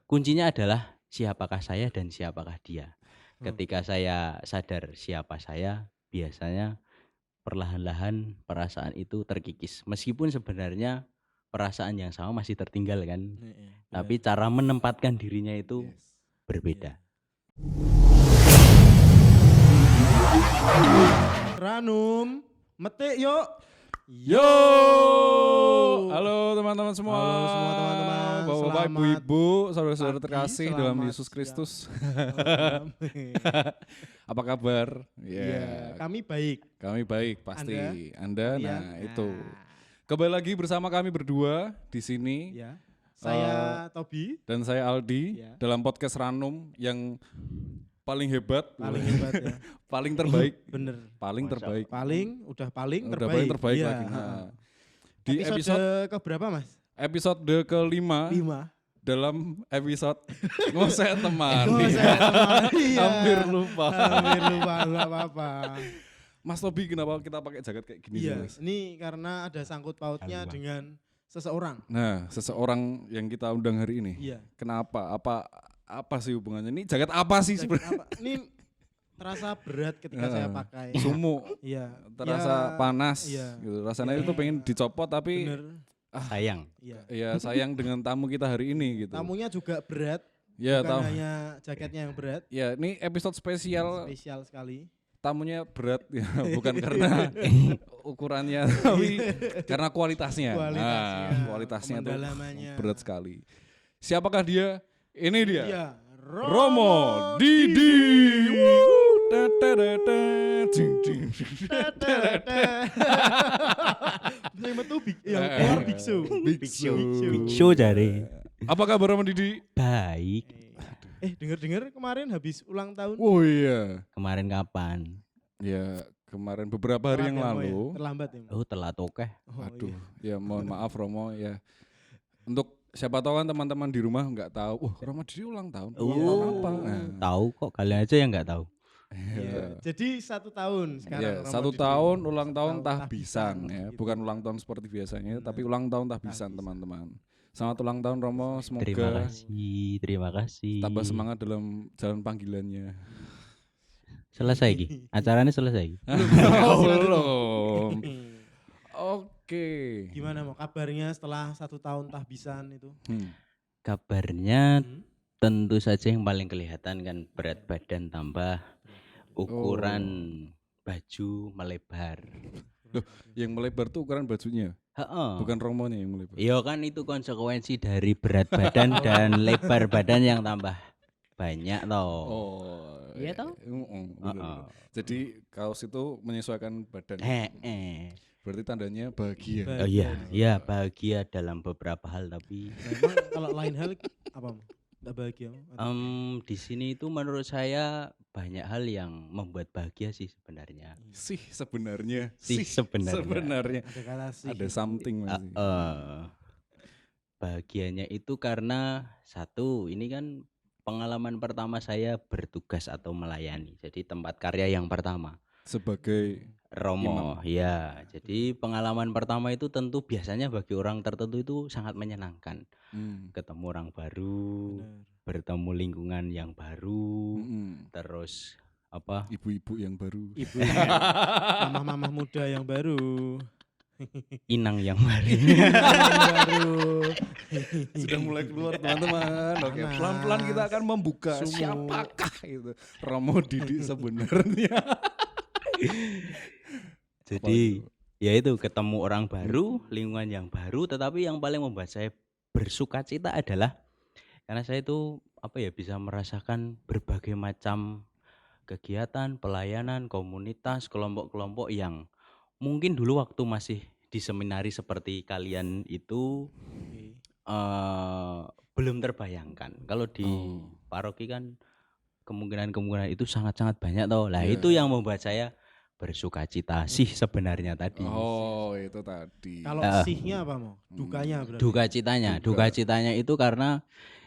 kuncinya adalah siapakah saya dan siapakah dia. Ketika saya sadar siapa saya, biasanya perlahan-lahan perasaan itu terkikis. Meskipun sebenarnya perasaan yang sama masih tertinggal kan. Tapi cara menempatkan dirinya itu berbeda. Ranum, metik yuk. Yo, halo teman-teman semua. Halo semua teman-teman. Bapak-bapak, Selamat ibu-ibu, saudara-saudara pagi, terkasih dalam selamat Yesus siang. Kristus. Amin. Apa kabar? Iya, kami baik. Kami baik pasti. Anda, Kalian? nah itu. Kembali lagi bersama kami berdua di sini Ya. Saya Tobi, dan saya Aldi Ya. dalam podcast Ranum yang paling hebat, paling hebat ya. paling terbaik, Bener. paling Masa. terbaik. Udah paling Udah terbaik. paling terbaik Iya, lagi. ha. Nah, di episode Episode keberapa, Mas? kelima 5. dalam episode ngosek teman. Oh, saya teman. Iya. Hampir lupa. Hampir lupa, enggak apa-apa. Mas Tobi, kenapa kita pakai jaket kayak gini sih, Iya, Mas? ini karena ada sangkut pautnya Haluan. dengan seseorang. Nah, seseorang yang kita undang hari ini. Iya. Kenapa? Apa sih hubungannya? Ini jaket apa sih Jaket sebenarnya? apa? Ini terasa berat ketika saya pakai. Sumuk, Iya. terasa Ya, panas. Iya. Gitu. Rasanya Iya. itu pengen dicopot tapi Bener. Sayang. Iya. ya sayang dengan tamu kita hari ini gitu. Tamunya juga berat. Ya, bukan tamu. hanya jaketnya yang berat. Ya, ini episode spesial, Spesial sekali. tamunya berat ya, bukan karena ukurannya tapi karena kualitasnya. Kualitasnya, Nah, kualitasnya tuh pendalamannya. berat sekali. Siapakah dia? Ini dia. Iya. Romo Didi. Wuh, da, da, da, da, ding, ding. Saya metu yang keluar biksu. Biksu. Big Show jare. Apa kabar Romo Didi? Baik. Dengar kemarin habis ulang tahun. Oh iya. Kemarin kapan? Ya, kemarin beberapa hari yang Telat ya, Mo, ya? lalu. Terlambat ya. Mo? Oh, telat oke. Oh, Aduh, iya. ya mohon maaf Romo ya. Untuk siapa tahu kan teman-teman di rumah nggak tahu. Oh, Romo Didi ulang tahun. Ulang tahun Oh, apa? Nah, tahu kok, kalian aja yang nggak tahu. Iya. Jadi 1 tahun sekarang. ya, Romo 1 Didi. tahun ulang tahun Tahun tahbisan tahbisan, ya, gitu. bukan ulang tahun seperti biasanya, Benar. tapi ulang tahun tahbisan Tahbisan. teman-teman. Selamat ulang tahun Romo, Terima semoga kasih, terima kasih. tambah semangat dalam jalan panggilannya. Selesai Ki. Acaranya selesai. Belum. Oke. Gimana mau kabarnya setelah 1 tahun tahbisan itu? Kabarnya Hmm? tentu saja yang paling kelihatan kan berat badan tambah, ukuran baju melebar. Yang melebar tuh ukuran bajunya, Heeh. bukan Romonya yang melebar. Iya kan itu konsekuensi dari berat badan dan lebar badan yang tambah banyak toh. Oh. Iya toh? Bener. Heeh. Jadi kaos itu menyesuaikan badan. Berarti tandanya bahagia. Oh iya, iya bahagia dalam beberapa hal tapi Memang kalau lain hal apa? Mo? Nggak bahagia? Mo? Atau- di sini itu menurut saya banyak hal yang membuat bahagia sih sebenarnya. Sih sebenarnya. Sih, sebenarnya. Sebenarnya. Ada kata sih. Ada something masih. Bahagianya itu karena satu, ini kan pengalaman pertama saya bertugas atau melayani. Jadi tempat karya yang pertama. Sebagai Romo, ya. Jadi pengalaman pertama itu tentu biasanya bagi orang tertentu itu sangat menyenangkan. Ketemu orang baru, Benar. bertemu lingkungan yang baru, terus apa? ibu-ibu yang baru. Ibu, mamah-mamah muda yang baru. Inang yang baru. baru. Sudah mulai keluar teman-teman. Oke, Panas. pelan-pelan kita akan membuka Sumuk. siapakah itu Romo Didi sebenarnya. Jadi ya itu ketemu orang baru, lingkungan yang baru, tetapi yang paling membuat saya bersukacita adalah karena saya itu apa ya bisa merasakan berbagai macam kegiatan, pelayanan, komunitas, kelompok-kelompok yang mungkin dulu waktu masih di seminari seperti kalian itu belum terbayangkan. Kalau di paroki kan kemungkinan-kemungkinan itu sangat-sangat banyak toh. Lah Iya. itu yang membuat saya bersukacita sih sebenarnya tadi. Oh, itu tadi. Kalau sihnya apa mau? Dukanya berarti. Duka citanya itu karena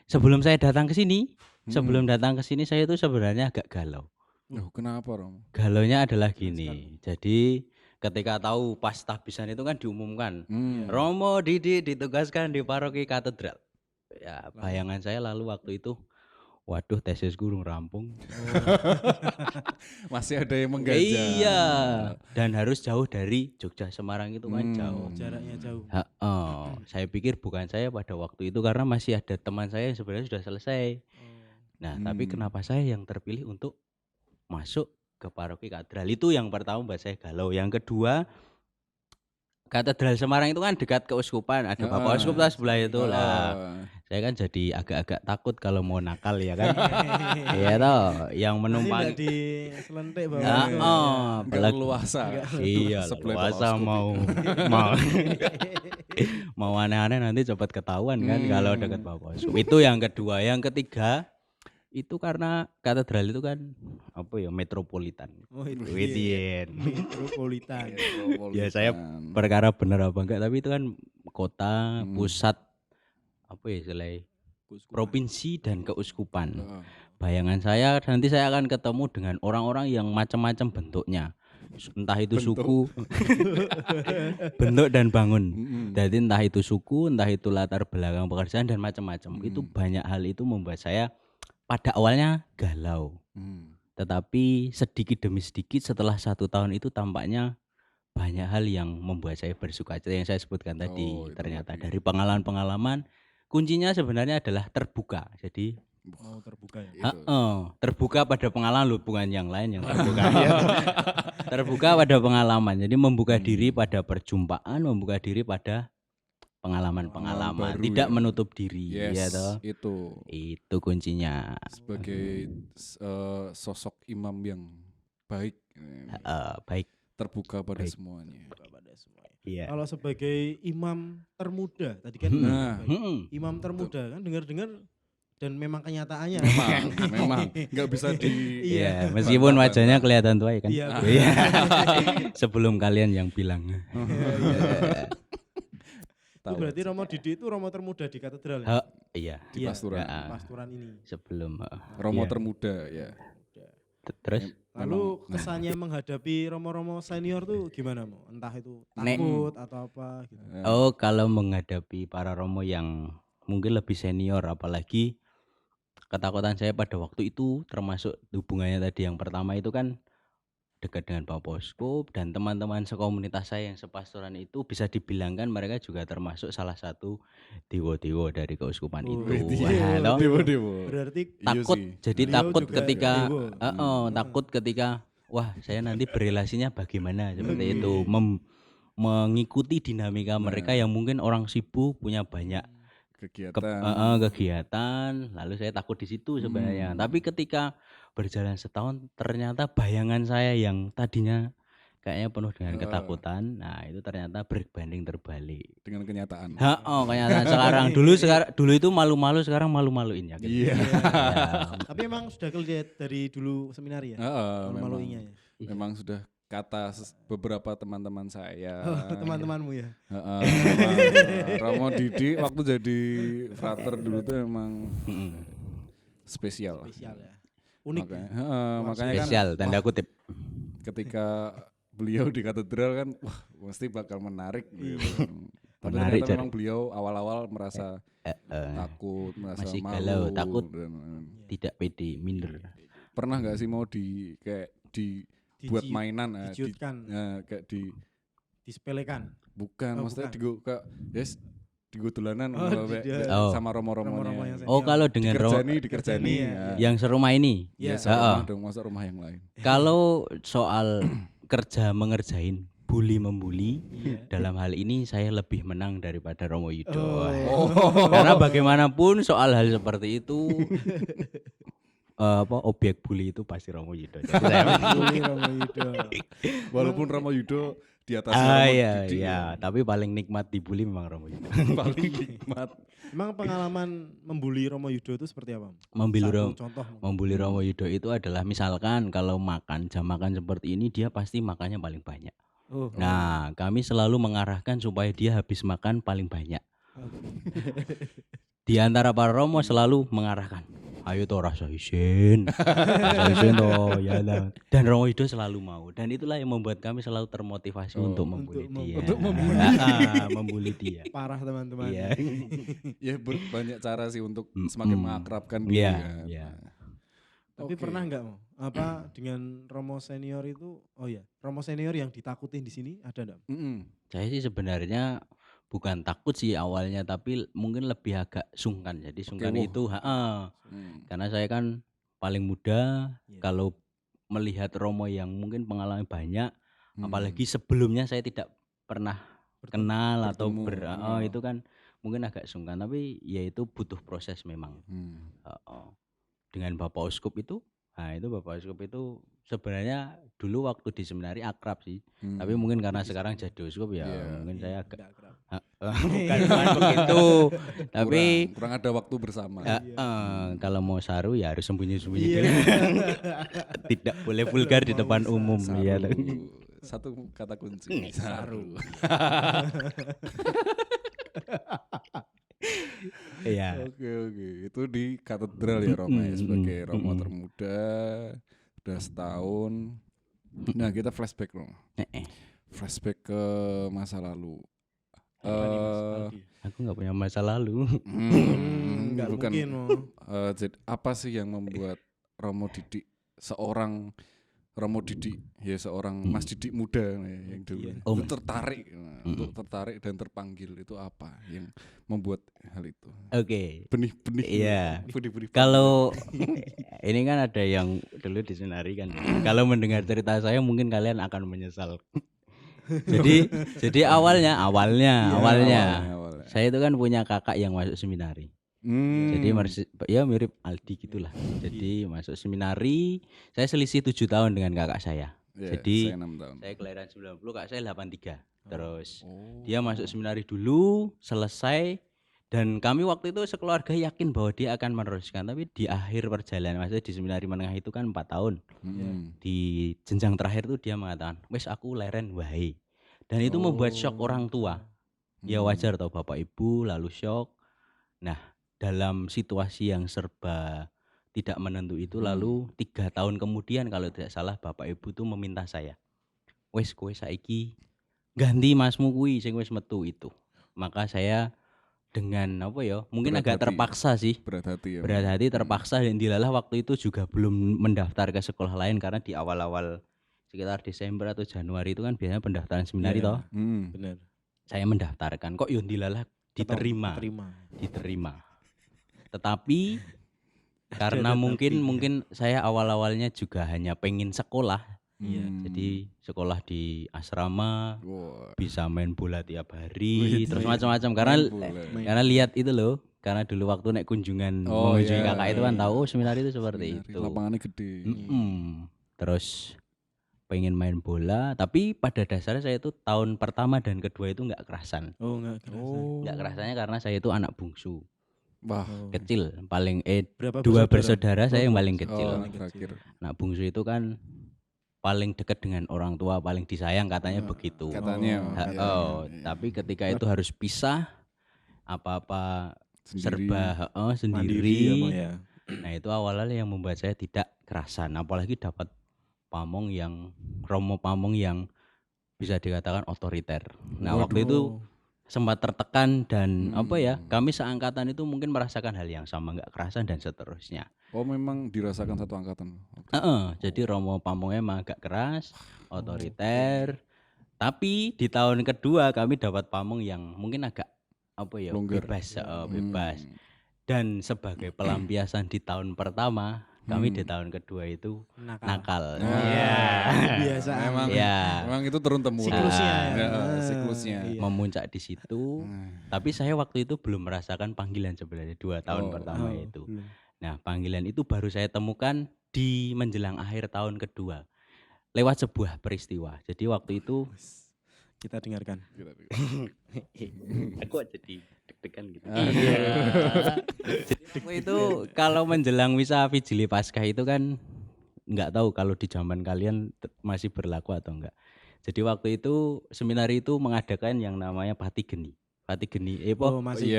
sebelum saya datang ke sini, sebelum datang ke sini saya itu sebenarnya agak galau. Oh, kenapa Romo? Galaunya adalah gini. Jadi ketika tahu pas tahbisan itu kan diumumkan, Romo Didi ditugaskan di paroki katedral. ya bayangan saya lalu waktu itu, waduh tesis gurung rampung. Masih ada yang menggajah. Iya, dan harus jauh dari Jogja Semarang itu kan jauh. Jaraknya jauh. Heeh, saya pikir bukan saya pada waktu itu karena masih ada teman saya yang sebenarnya sudah selesai. Nah, tapi kenapa saya yang terpilih untuk masuk ke paroki katedral itu yang pertama buat saya galau. Yang kedua, katedral Semarang itu kan dekat keuskupan, ada Bapak Uskup lah sebelah itu lah. Saya kan jadi agak-agak takut kalau mau nakal ya kan. Iya toh, yang Nanti menumpang. nggak diselentik bawa. Enggak leluasa. Iya, Sebelah leluasa Bapak mau mau mau aneh-aneh nanti cepat ketahuan kan kalau dekat Bapak Uskup. Itu yang kedua. Yang ketiga itu karena katedral itu kan apa ya metropolitan. Oh itu. Widin. Metropolitan. Ya saya perkara bener apa enggak tapi itu kan kota pusat apa ya istilahnya provinsi dan keuskupan. Bayangan saya nanti saya akan ketemu dengan orang-orang yang macam-macam bentuknya. Entah itu suku, bentuk dan bangun. Jadi entah itu suku, entah itu latar belakang pekerjaan dan macam-macam. Itu banyak hal itu membuat saya pada awalnya galau. Tetapi sedikit demi sedikit setelah 1 tahun itu tampaknya banyak hal yang membuat saya bersukacita yang saya sebutkan tadi. Ternyata dari pengalaman-pengalaman kuncinya sebenarnya adalah terbuka. Jadi terbuka ya. terbuka pada pengalaman loh, bukan yang lain yang terbuka. Terbuka pada pengalaman. Jadi membuka diri pada perjumpaan, membuka diri pada pengalaman-pengalaman, tidak menutup diri. Ya toh. Itu kuncinya. Sebagai sosok imam yang baik, baik, terbuka pada semuanya. Iya. Kalau sebagai imam termuda tadi kan imam termuda kan dengar-dengar dan memang kenyataannya memang nggak bisa di iya, meskipun wajahnya kelihatan tua ya kan. Iya. Sebelum kalian yang bilang. Itu berarti Romo Didi itu Romo termuda di katedral. Iya. Di Pasturan. Pasturan ini. Sebelum Romo termuda ya. Terus lalu kesannya menghadapi Romo-Romo senior tuh gimana Mo? Entah itu takut atau apa gitu. Oh, kalau menghadapi para Romo yang mungkin lebih senior apalagi ketakutan saya pada waktu itu termasuk hubungannya tadi yang pertama itu kan dekat dengan Bapak Uskup dan teman-teman sekomunitas saya yang sepastoran itu bisa dibilangkan mereka juga termasuk salah satu dewa-dewa dari keuskupan itu. Dewa-dewa. Berarti takut, jadi takut ketika takut ketika wah saya nanti berrelasinya bagaimana seperti itu, mengikuti dinamika mereka yang mungkin orang sibuk punya banyak kegiatan, lalu saya takut di situ sebenarnya. Tapi ketika berjalan setahun ternyata bayangan saya yang tadinya kayaknya penuh dengan ketakutan, nah itu ternyata berbanding terbalik dengan kenyataan. Kenyataan dulu itu malu-malu, sekarang malu-maluin ya. Iya. Tapi emang sudah kelihatan dari dulu seminar ya. Malu-maluinnya ya. Memang sudah kata beberapa teman-teman saya. Teman-temanmu ya. Romo Didi waktu jadi frater dulu tuh emang spesial. Spesial ya. Unik. Makanya spesial kan, tanda kutip. Ketika beliau di katedral kan, wah pasti bakal menarik. Gitu. Tapi menarik, ternyata memang beliau awal-awal merasa takut, merasa masih malu, galau, takut, tidak pede, minder. Pernah nggak sih mau buat mainan, kayak disepelekan? Bukan, maksudnya digo dolanan sama romo-romonya. Kalau dengan dikerjani yang serumah ini. Dong, masa rumah yang lain. Kalau soal kerja mengerjain, bully membuli, dalam hal ini saya lebih menang daripada Romo Yudo. Karena bagaimanapun soal hal seperti itu objek bully itu pasti Romo Yudo. Walaupun Romo Yudo di atas Romo Didi. Tapi paling nikmat dibully memang Romo Yudo. Paling nikmat. Emang pengalaman membuli Romo Yudo itu seperti apa? Membuli Romo Yudo itu adalah misalkan kalau jam makan seperti ini dia pasti makannya paling banyak. Nah, kami selalu mengarahkan supaya dia habis makan paling banyak. Di antara para Romo selalu mengarahkan, Ayo toh rasa isin. Rasa isin toh ya lah. Dan Romo Ido selalu mau. Dan itulah yang membuat kami selalu termotivasi untuk membuli dia. Untuk membuli. Membuli dia. Parah teman-teman. Iya. Ya banyak cara sih untuk semakin mengakrabkan gitu Iya, ya. iya. Tapi Oke. pernah nggak mau apa dengan Romo senior itu? Oh ya, Romo senior yang ditakutin di sini ada enggak? Saya sih sebenarnya bukan takut sih awalnya, tapi mungkin lebih agak sungkan. Jadi sungkan wah. itu, karena saya kan paling muda. Iya. Kalau melihat Romo yang mungkin pengalaman banyak, apalagi sebelumnya saya tidak pernah kenal atau Bertemu. itu kan mungkin agak sungkan. Tapi ya itu butuh proses memang. Dengan Bapak Uskup itu, itu Bapak Uskup itu sebenarnya dulu waktu di seminari akrab sih. Tapi mungkin karena sekarang jadi uskup ya mungkin saya agak Nggak akrab. bukan begitu. Tapi kurang ada waktu bersama. kalau mau saru ya harus sembunyi-sembunyi Iya. dulu. Tidak boleh vulgar di depan umum. Saru. Ya. Satu kata kunci. Saru. Iya. Oke. Itu di katedral ya Romo ya, sebagai Romo termuda udah setahun. Nah kita flashback Romo. Flashback ke masa lalu. Apa nih, Mas Aldi? Aku nggak punya masa lalu. Nggak bukan. mungkin. Apa sih yang membuat Romo Didik seorang Romo Didik ya seorang Mas Didik muda yang dulu itu tertarik untuk tertarik dan terpanggil itu apa yang membuat hal itu? Oke. Benih-benih. Iya. Benih-benih. Kalau ini kan ada yang dulu di Senari kan. Kalau mendengar cerita saya mungkin kalian akan menyesal. jadi awalnya saya itu kan punya kakak yang masuk seminari. Jadi ya mirip Aldi gitulah. Jadi masuk seminari, saya selisih 7 tahun dengan kakak saya. Jadi saya 6 tahun. Saya kelahiran 90, kakak saya 83. Terus dia masuk seminari dulu, selesai, dan kami waktu itu sekeluarga yakin bahwa dia akan meneruskan. Tapi di akhir perjalanan, maksudnya di seminari menengah itu kan 4 tahun. Di jenjang terakhir itu dia mengatakan, wes aku leren wae. Dan itu membuat shock orang tua. Ya wajar tau bapak ibu lalu shock. Nah dalam situasi yang serba tidak menentu itu lalu 3 tahun kemudian kalau tidak salah bapak ibu tuh meminta saya, wes kowe saiki ganti masmu kuwi sing wis metu itu. Maka saya dengan apa ya mungkin agak terpaksa sih, berat hati terpaksa, dan dilalah waktu itu juga belum mendaftar ke sekolah lain karena di awal-awal sekitar Desember atau Januari itu kan biasanya pendaftaran seminari toh. Benar. Saya mendaftarkan kok yo dilalah diterima. Tetapi karena mungkin saya awal-awalnya juga hanya pengen sekolah. Jadi sekolah di asrama, bisa main bola tiap hari, terus macam-macam karena lihat itu loh. Karena dulu waktu naik kunjungan mengunjungi kakak itu kan tahu seminari itu seperti itu. Lapangannya gede. Terus pengen main bola, tapi pada dasarnya saya itu tahun pertama dan kedua itu nggak kerasan. Nggak kerasannya karena saya itu anak bungsu. Wah, kecil, paling Berapa dua bersaudara? bersaudara, saya yang paling kecil. terakhir. Anak bungsu itu kan paling dekat dengan orang tua, paling disayang katanya begitu. Katanya. Tapi ketika itu harus pisah, apa-apa Sendiri. serba sendiri. Nah itu awalnya yang membuat saya tidak kerasan, apalagi dapat Romo Pamong yang bisa dikatakan otoriter. Nah waktu itu sempat tertekan dan kami seangkatan itu mungkin merasakan hal yang sama, nggak kerasan dan seterusnya. Oh memang dirasakan satu angkatan. Jadi Romo Pamongnya emang agak keras, otoriter. Tapi di tahun kedua kami dapat pamong yang mungkin agak bebas. Dan sebagai pelampiasan di tahun pertama, kami di tahun kedua itu nakal. Biasa. Memang itu turun temurun. Siklusnya. Memuncak di situ. Tapi saya waktu itu belum merasakan panggilan sebenarnya 2 tahun pertama itu. Nah, panggilan itu baru saya temukan di menjelang akhir tahun kedua. Lewat sebuah peristiwa. Jadi waktu itu kita dengarkan. Aku jadi deg-degan gitu. Jadi itu kalau menjelang misa Vigili Paskah itu kan nggak tahu kalau di zaman kalian masih berlaku atau enggak. Jadi waktu itu seminari itu mengadakan yang namanya Pati Geni. Masih.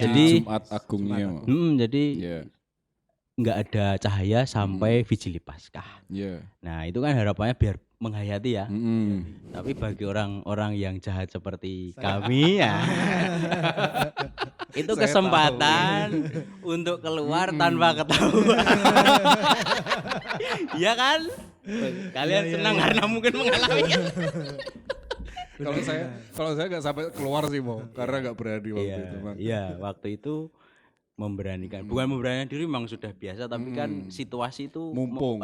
Jadi Jumat Agungnya. jadi nggak ada cahaya sampai Vigili Paskah. Iya. Nah, itu kan harapannya biar menghayati ya. Mm-mm. Tapi bagi orang-orang yang jahat seperti kami ya, itu Saya kesempatan untuk keluar tanpa ketahuan. Iya kan? Kalian senang karena mungkin mengalami. Kalau saya nggak sampai keluar sih mau, karena nggak berani waktu itu. Bang. Iya, waktu itu memberanikan. Bukan memberanikan diri, memang sudah biasa, tapi kan situasi itu Mumpung.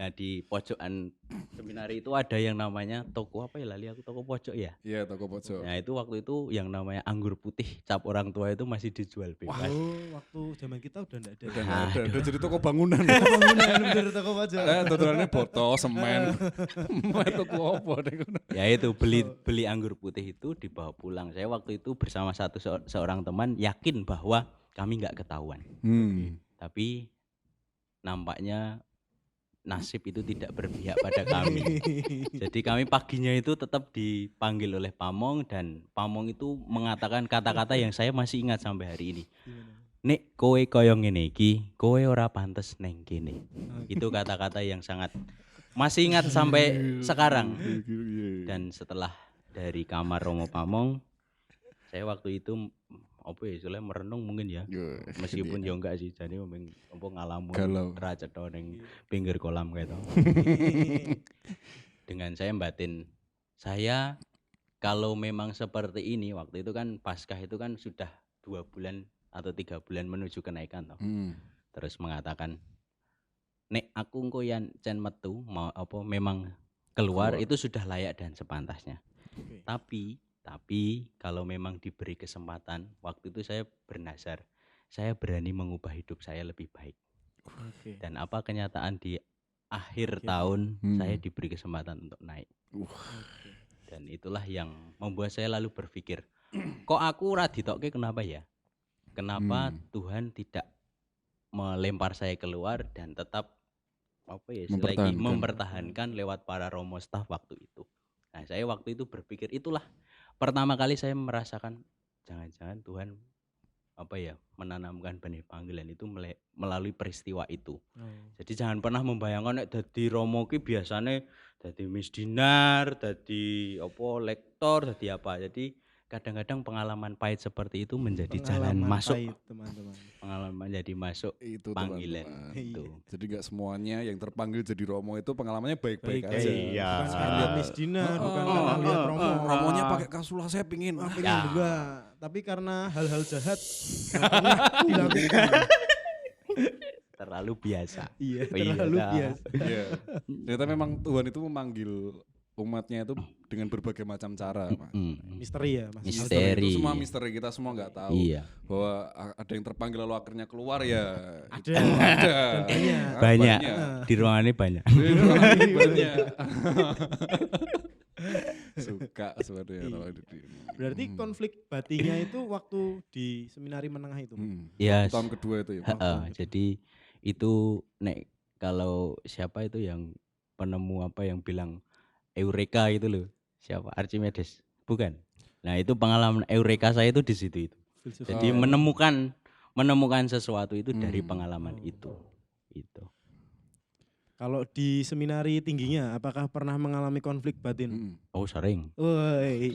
Nah, di pojokan seminari itu ada yang namanya toko apa ya, lali aku, toko pojok ya. Iya, toko pojok. Nah, itu waktu itu yang namanya anggur putih cap orang tua itu masih dijual bebas. Waktu zaman kita udah enggak ada. Udah jadi toko bangunan. Bener toko pojok. Tuturannya botol, semen. Toko apa deh. Ya itu beli anggur putih itu dibawa pulang. Saya waktu itu bersama seorang teman yakin bahwa kami nggak ketahuan. Tapi nampaknya nasib itu tidak berpihak pada kami. Jadi kami paginya itu tetap dipanggil oleh Pamong, dan Pamong itu mengatakan kata-kata yang saya masih ingat sampai hari ini. Nek kowe koyo ngene iki, kowe ora pantes neng kene. Itu kata-kata yang sangat masih ingat sampai sekarang. Dan setelah dari kamar Romo Pamong, saya waktu itu apa ya, istilahnya merenung mungkin ya. Meskipun ya enggak sih, jadi apa ngalamun ra cetha ning pinggir kolam gitu. Dengan saya batin, saya kalau memang seperti ini, waktu itu kan Paskah itu kan sudah 2 bulan atau 3 bulan menuju kenaikan toh. Terus mengatakan, nek aku engko yan cen metu mau apa memang keluar itu sudah layak dan sepantasnya. Tapi kalau memang diberi kesempatan, waktu itu saya bernazar, saya berani mengubah hidup saya lebih baik. Dan apa kenyataan di akhir tahun saya diberi kesempatan untuk naik. Dan itulah yang membuat saya lalu berpikir, kok aku ora ditokke, kenapa ya? Kenapa Tuhan tidak melempar saya keluar dan tetap apa ya, mempertahankan lewat para romo staff waktu itu. Nah, saya waktu itu berpikir, itulah pertama kali saya merasakan jangan-jangan Tuhan apa ya, menanamkan benih panggilan itu melalui peristiwa itu. Jadi jangan pernah membayangkan nek dadi romo ki biasane dadi misdinar, dadi apa lektor, dadi apa. Jadi kadang-kadang pengalaman pahit seperti itu menjadi jalan masuk. Pahit, teman-teman. Pengalaman jadi masuk itu panggilan itu. Jadi enggak semuanya yang terpanggil jadi romo itu pengalamannya baik-baik aja. Iya. Bukan karena misdinar, bukan karena lihat romo. Romonya pakai kasullah, saya pingin. Pengen juga. Tapi karena hal-hal jahat pernah dilakukan. Terlalu biasa. Iya, terlalu biasa. Iya. Ternyata memang Tuhan itu memanggil umatnya itu dengan berbagai macam cara. Misteri ya, Mas. Misteri. Itu semua misteri, kita semua nggak tahu. Iya. Bahwa ada yang terpanggil lalu akhirnya keluar ya. Ada. Banyak. Di ruangan ini banyak. Banyak. Suka sebenarnya. Berarti konflik batinnya itu waktu di seminari menengah itu. Ya. Tahun kedua itu ya. Jadi itu nek kalau siapa itu yang penemu apa yang bilang Eureka itu loh, siapa, Archimedes, bukan? Nah itu pengalaman Eureka saya itu di situ itu. Jadi menemukan sesuatu itu dari pengalaman itu. Kalau di seminari tingginya, apakah pernah mengalami konflik batin? Oh sering,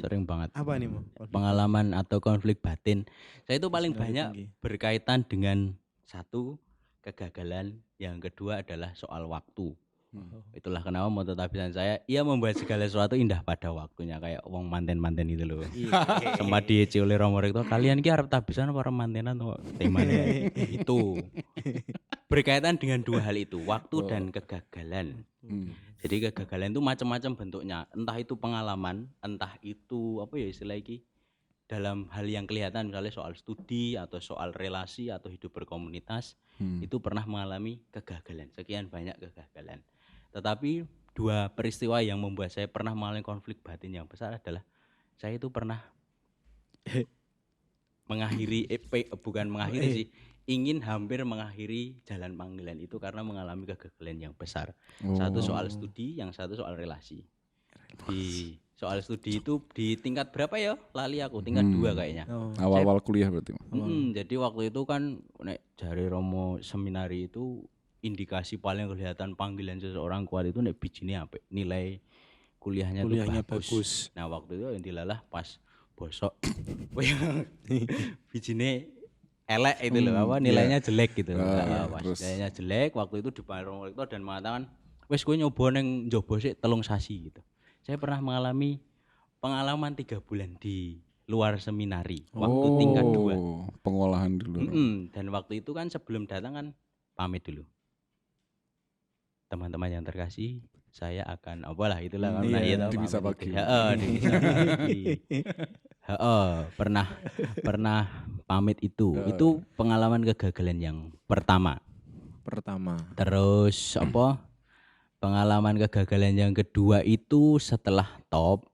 sering banget. Apa nih, Mo? Pengalaman atau konflik batin, saya itu paling banyak berkaitan dengan satu, kegagalan, yang kedua adalah soal waktu. Itulah kenapa moto tabisan saya, ia membuat segala sesuatu indah pada waktunya, kayak wong manten-manten itu loh. Sempat dieci oleh Romo Rektor, kalian ki arep tabisan apa mantenan kok temanya itu. Berkaitan dengan dua hal itu, waktu dan kegagalan. Jadi kegagalan itu macam-macam bentuknya, entah itu pengalaman, entah itu apa ya istilah iki, dalam hal yang kelihatan, misalnya soal studi atau soal relasi atau hidup berkomunitas, itu pernah mengalami kegagalan, sekian banyak kegagalan. Tetapi dua peristiwa yang membuat saya pernah mengalami konflik batin yang besar adalah saya itu pernah ingin hampir mengakhiri jalan panggilan itu karena mengalami kegagalan yang besar. Satu soal studi, yang satu soal relasi. di soal studi itu di tingkat berapa ya? Lali aku, tingkat 2 kayaknya. Awal-awal kuliah berarti. Jadi waktu itu kan nek jari Romo seminari itu indikasi paling kelihatan panggilan seseorang kuat itu nek bijine apik, nilai kuliahnya tuh bagus. Nah, waktu itu yang dilalah pas bosok bijine elek itu loh, apa nilainya jelek gitu. Pas nilainya jelek waktu itu dipanggil Romo Rektor dan mengatakan, "Wes kowe nyoba ning njaba sik 3 sasi" gitu. Saya pernah mengalami pengalaman 3 bulan di luar seminari waktu tingkat 2. Pengolahan dulu. Dan waktu itu kan sebelum datang kan pamit dulu. Teman-teman yang terkasih, saya akan apalah itulah kan di misa pagi. Pernah pamit itu. Itu pengalaman kegagalan yang pertama. Terus apa? Pengalaman kegagalan yang kedua itu setelah top,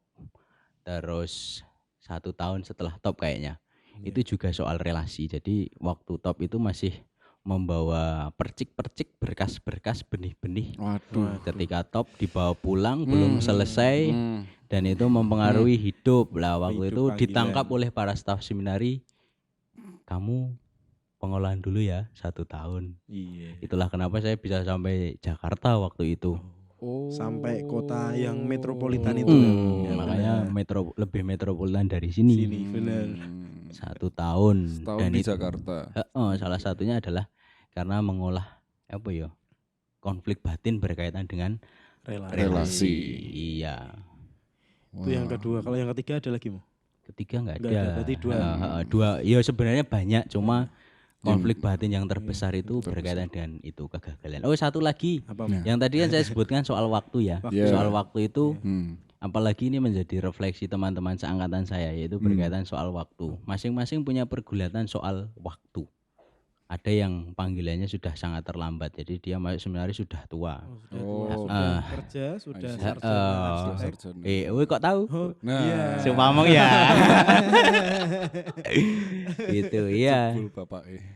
terus 1 tahun setelah top kayaknya. Itu juga soal relasi. Jadi waktu top itu masih membawa percik-percik berkas-berkas benih-benih. Waduh. Ketika top dibawa pulang belum selesai dan itu mempengaruhi hidup. Lah waktu itu ditangkap oleh para staf seminari. Kamu pengolahan dulu ya 1 tahun. Itulah kenapa saya bisa sampai Jakarta waktu itu. Sampai kota yang metropolitan itu. Makanya lebih metropolitan dari sini. Benar. 1 tahun. Dan di Jakarta. Salah satunya adalah karena mengolah konflik batin berkaitan dengan relasi. Iya. Itu yang kedua. Kalau yang ketiga ada lagi, Mo? Ketiga enggak ada. Berarti 2. 2. Ya sebenarnya banyak, cuma konflik batin yang terbesar itu berkaitan dengan itu kegagalan. Satu lagi. Yang tadi kan saya sebutkan soal waktu ya. Soal waktu itu apalagi ini menjadi refleksi teman-teman seangkatan saya, yaitu berkaitan soal waktu. Masing-masing punya pergulatan soal waktu. Ada yang panggilannya sudah sangat terlambat, jadi dia masuk seminari sudah tua. Sudah kerja, sudah sarjana. Kok tahu? Iya. Supamong ya. Gitu, iya.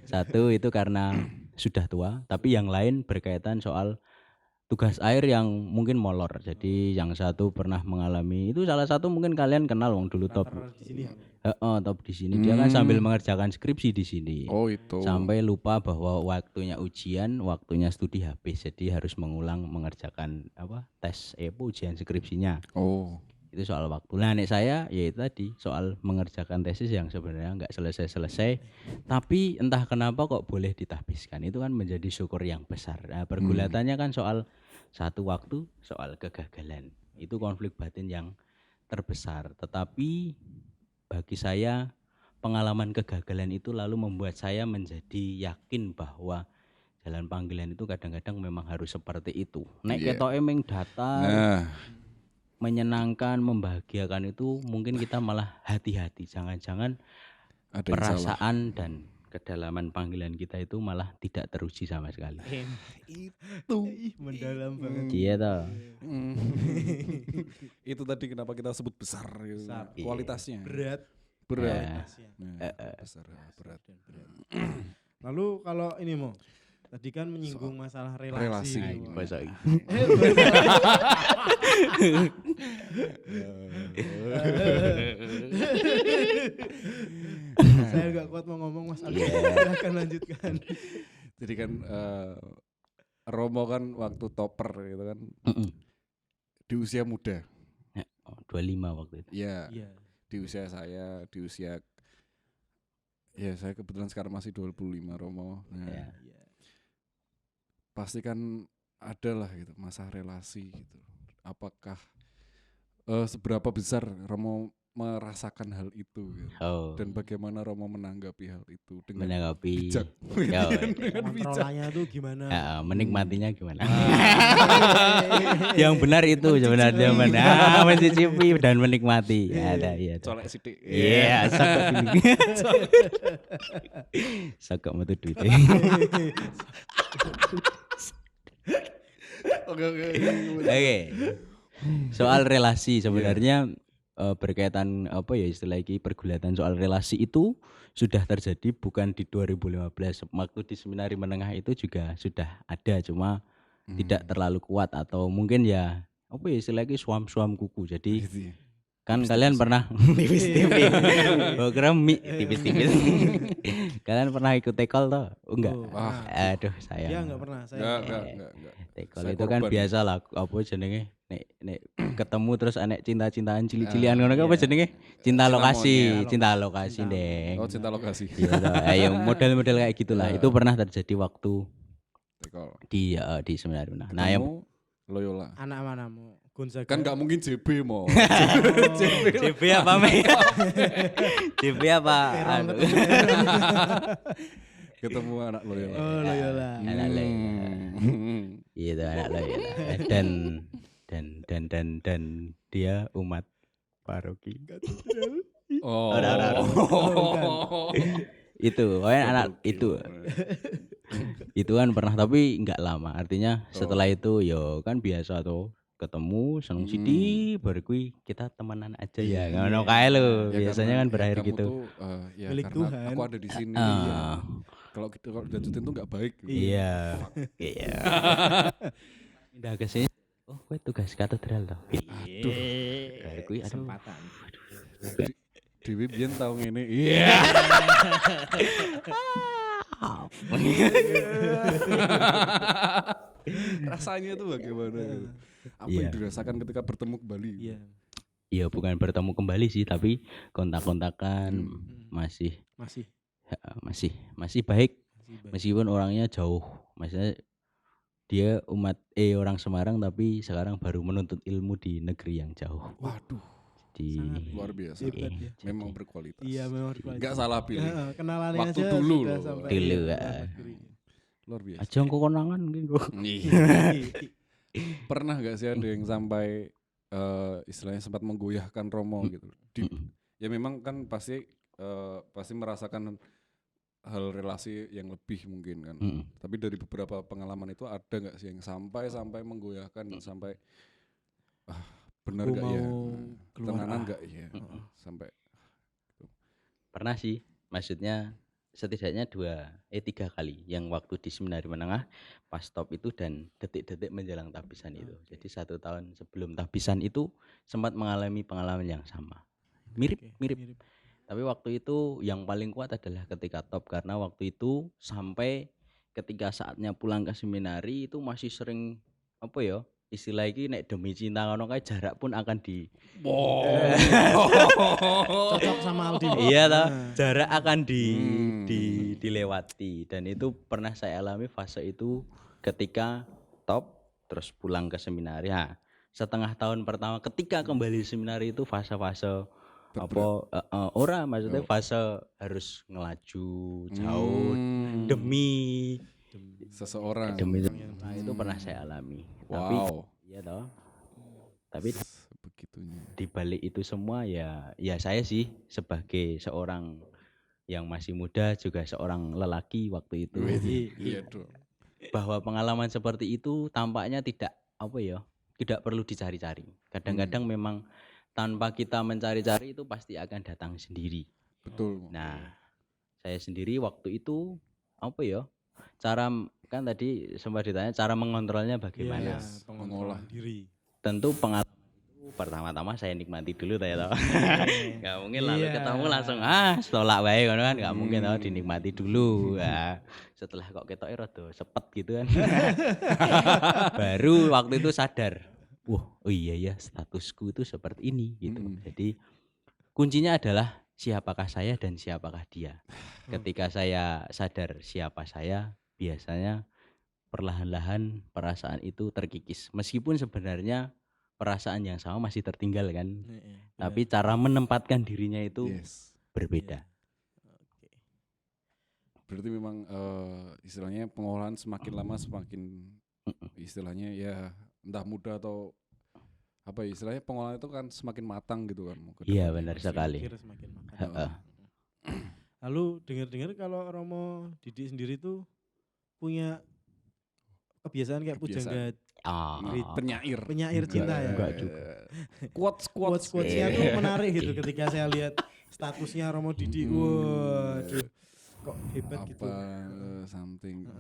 Satu itu karena sudah tua, tapi yang lain berkaitan soal tugas air yang mungkin molor. Jadi yang satu pernah mengalami itu, salah satu mungkin kalian kenal wong dulu top. Top di sini dia kan sambil mengerjakan skripsi di sini. Itu. Sampai lupa bahwa waktunya ujian, waktunya studi habis. Jadi harus mengerjakan tes ujian skripsinya. Itu soal waktu. Nah, nek saya ya itu tadi soal mengerjakan tesis yang sebenarnya enggak selesai-selesai, tapi entah kenapa kok boleh ditahbiskan. Itu kan menjadi syukur yang besar. Nah, pergulatannya kan soal satu waktu, soal kegagalan. Itu konflik batin yang terbesar. Tetapi bagi saya pengalaman kegagalan itu lalu membuat saya menjadi yakin bahwa jalan panggilan itu kadang-kadang memang harus seperti itu. Nek ketoke ming datar, menyenangkan, membahagiakan itu mungkin kita malah hati-hati. Jangan-jangan perasaan dan kedalaman panggilan kita itu malah tidak teruji sama sekali. Itu mendalam banget. Iya toh. Itu tadi kenapa kita sebut besar gitu. Kualitasnya. Berat. Besar, berat. Lalu kalau ini Mo, tadi kan menyinggung masalah relasi. Saya nggak kuat mau ngomong, Mas Ali. Silahkan lanjutkan. Jadi kan Romo kan waktu topper gitu kan, di usia muda. 25 waktu itu. Iya. Di usia saya, saya kebetulan sekarang masih 25 Romo. Nah, pasti kan ada lah gitu masalah relasi gitu. Apakah seberapa besar Romo merasakan hal itu gitu. Dan bagaimana Romo menanggapi hal itu dengan bijak. Kontrolnya tuh gimana? Menikmatinya gimana? Yang benar itu sebenarnya mencicipi dan menikmati. Ada iya. Colek sithik. Iya, sakok metu duit. Oke. Soal relasi sebenarnya berkaitan istilah iki pergulatan soal relasi itu sudah terjadi bukan di 2015. Waktu di seminari menengah itu juga sudah ada, cuma tidak terlalu kuat atau mungkin ya apa ya istilahnya suam-suam kuku. Jadi Gitu ya. kan kalian pernah tipis-tipis. Oh, kira mie tipis-tipis. Kalian pernah ikut tekol toh? Oh, enggak. Oh, Wah, pernah. Aduh, Dia sayang. enggak pernah, saya Enggak. Tekol Saya itu kan korban. biasa lah apa jenenge nek ketemu terus anek cinta-cintaan cili-cilian Ah, ngono apa iya. jenenge? Cinta Cinta lokasi, monyet. cinta lokasi, Cinta Deng. Oh, cinta lokasi. Iya toh. Ayo model-model kayak gitulah. Itu pernah terjadi waktu Tekol. di seminar. Nah, yang Ketemu Loyola. anak mana mau Gonzaga. Kan enggak mungkin JB mau. JB apa me? JB apa? Anu. Ketemu anak Loyola. Oh, Loyola. Anak Loyola. Gitu anak Loyola. Dan dia umat paroki. Oh. Itu, pokoknya anak itu. Itu kan pernah tapi enggak lama. Artinya setelah itu yo kan biasa tuh ketemu seneng sidi baru kui kita temenan aja ya. Ngono kae lho. Ya, Biasanya karena kan berakhir kamu gitu. tuh, ya Milik karena Tuhan. aku ada di sini. Ah. Kalau dilanjutin tuh enggak baik. Iya. Iya. Pindah ke sini. Oh, kowe tugas katedral toh. Aduh, Kayak kui aduh. kesempatan. Dewi biyen tau ngene. Iya. Rasanya tuh bagaimana gitu. Apa yang Iya. dirasakan ketika bertemu kembali? Iya. Iya, bukan bertemu kembali sih, tapi kontak-kontakan masih Masih masih baik baik. meskipun orangnya jauh. Maksudnya dia orang Semarang tapi sekarang baru menuntut ilmu di negeri yang jauh. Waduh, Di Sangat luar biasa. hebat ya. Memang berkualitas. Iya, memang berkualitas. Enggak salah pilih. Kenalannya Waktu aja dulu sudah loh. sampai Dulu, luar ah. negeri. Luar biasa. aja kok konangan gitu. Iya. Pernah gak sih ada yang sampai istilahnya sempat menggoyahkan Romo gitu? Ya memang kan pasti merasakan hal relasi yang lebih mungkin kan. Tapi dari beberapa pengalaman itu ada nggak sih yang sampai menggoyahkan sampai benar Aku nggak ya? mau keluar, Tenanan nggak ya? Sampai Pernah sih, maksudnya setidaknya 3 kali yang waktu di seminari menengah pas top itu dan detik-detik menjelang tabisan itu. Jadi 1 tahun sebelum tabisan itu sempat mengalami pengalaman yang sama. Mirip. Tapi waktu itu yang paling kuat adalah ketika top karena waktu itu sampai ketika saatnya pulang ke seminari itu masih sering apa ya? Istilah iki nek demi cinta ngono kae jarak pun akan di Cocok sama Aldi. iya toh, jarak akan dilewati dan itu pernah saya alami fase itu ketika top terus pulang ke seminari. Nah, setengah tahun pertama ketika kembali seminari itu fase-fase maksudnya fase harus ngelaju jauh demi seseorang. nah, itu pernah saya alami. Wow. Tapi iya toh. Tapi Begitunya. di balik itu semua ya saya sih sebagai seorang yang masih muda juga seorang lelaki waktu itu Iya dong. bahwa pengalaman seperti itu tampaknya tidak perlu dicari-cari. Kadang-kadang memang tanpa kita mencari-cari itu pasti akan datang sendiri. Betul. Nah, saya sendiri waktu itu cara kan tadi sempat ditanya cara mengontrolnya bagaimana. Mengolah diri. Tentu pengalaman itu pertama-tama saya nikmati dulu ya toh. Enggak mungkin lalu ketemu langsung tolak wae ngono kan, enggak mungkin toh, dinikmati dulu. Nah, setelah kok ketoke rada sepet gitu kan. Baru waktu itu sadar. Oh iya ya, statusku itu seperti ini gitu. Jadi kuncinya adalah siapakah saya dan siapakah dia. Ketika saya sadar siapa saya, biasanya perlahan-lahan perasaan itu terkikis. Meskipun sebenarnya perasaan yang sama masih tertinggal kan. Tapi cara menempatkan dirinya itu berbeda. Berarti memang istilahnya pengolahan semakin lama semakin istilahnya ya entah muda atau apa ya, istilahnya pengolahan itu kan semakin matang gitu kan. Iya benar sekali. Semakin matang. Lalu dengar-dengar kalau Romo Didi sendiri tuh punya kebiasaan kayak pujangga penyair cinta ya. Enggak juga. Quotes-nya tuh menarik gitu ketika saya lihat statusnya Romo Didi. Waduh. Kok hebat gitu. Something.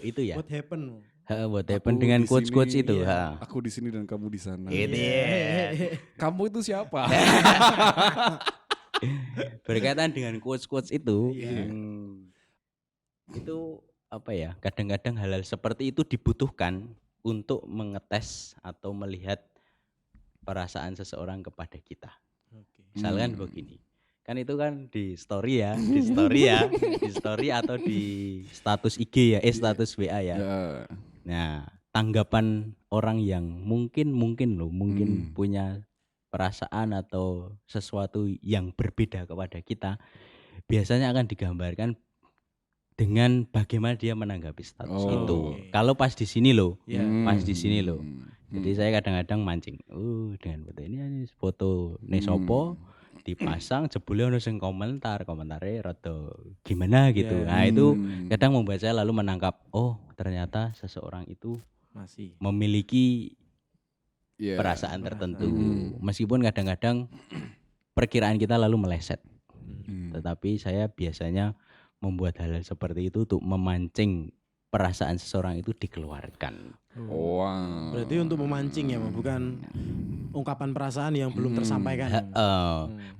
Itu ya. What happened? Heeh, what Aku happened dengan di quotes-quotes sini, itu. iya. Ha. Aku di sini dan kamu di sana. Gitu ya. Kamu itu siapa? Berkaitan dengan quotes-quotes itu, Iya. itu apa ya? Kadang-kadang hal-hal seperti itu dibutuhkan untuk mengetes atau melihat perasaan seseorang kepada kita. Oke. Misalkan begini, kan itu kan di story ya, di story atau di status IG ya, status WA ya. Ya. Nah, tanggapan orang yang mungkin punya perasaan atau sesuatu yang berbeda kepada kita, biasanya akan digambarkan dengan bagaimana dia menanggapi status Oh. itu. Oke. Kalau pas di sini loh, Iya. pas di sini loh. Jadi saya kadang-kadang mancing. Dengan foto ini foto Nesopo dipasang jebule ono sing komentare rada gimana gitu. Yeah. Nah, itu kadang membuat saya lalu menangkap, oh, ternyata seseorang itu Masih. memiliki Yeah. perasaan tertentu. Hmm. Meskipun kadang-kadang perkiraan kita lalu meleset. Hmm. Tetapi saya biasanya membuat hal seperti itu untuk memancing perasaan seseorang itu dikeluarkan. Wow. Berarti untuk memancing ya, bukan ungkapan perasaan yang belum tersampaikan.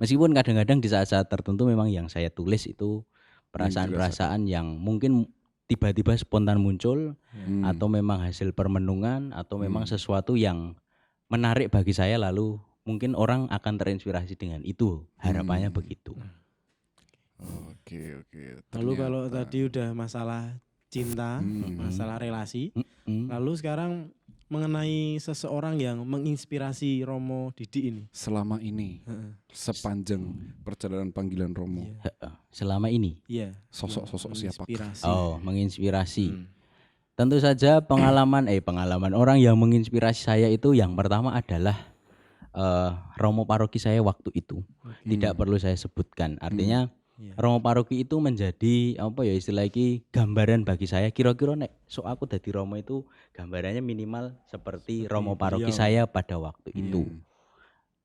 Meskipun kadang-kadang di saat-saat tertentu memang yang saya tulis itu perasaan-perasaan yang mungkin tiba-tiba spontan muncul, atau memang hasil permenungan, atau memang sesuatu yang menarik bagi saya, lalu mungkin orang akan terinspirasi dengan itu, harapannya begitu. Oke. Lalu kalau tadi udah masalah cinta, masalah relasi, lalu sekarang mengenai seseorang yang menginspirasi Romo Didi ini. Selama ini, sepanjang perjalanan panggilan Romo, Selama ini, Iya. sosok-sosok siapa? menginspirasi. Tentu saja pengalaman orang yang menginspirasi saya itu yang pertama adalah Romo paroki saya waktu itu. Tidak perlu saya sebutkan. Artinya Romo paroki itu menjadi apa ya istilah iki gambaran bagi saya. Kira-kira nek aku dadi Romo itu gambarannya minimal seperti Romo paroki saya pada waktu itu.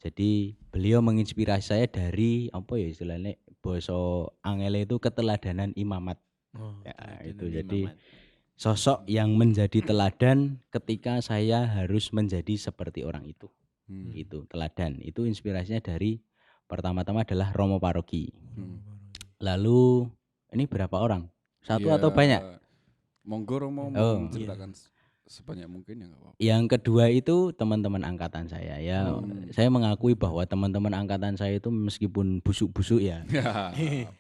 Jadi beliau menginspirasi saya dari apa ya istilahnya basa angele itu keteladanan imamat. Itu jadi sosok yang menjadi teladan ketika saya harus menjadi seperti orang itu. Itu teladan. Itu inspirasinya dari pertama-tama adalah Romo paroki. Lalu ini berapa orang? Satu atau banyak? Monggo Romo menceritakan sebanyak mungkin ya nggak apa-apa. Yang kedua itu teman-teman angkatan saya ya. Saya mengakui bahwa teman-teman angkatan saya itu meskipun busuk-busuk ya.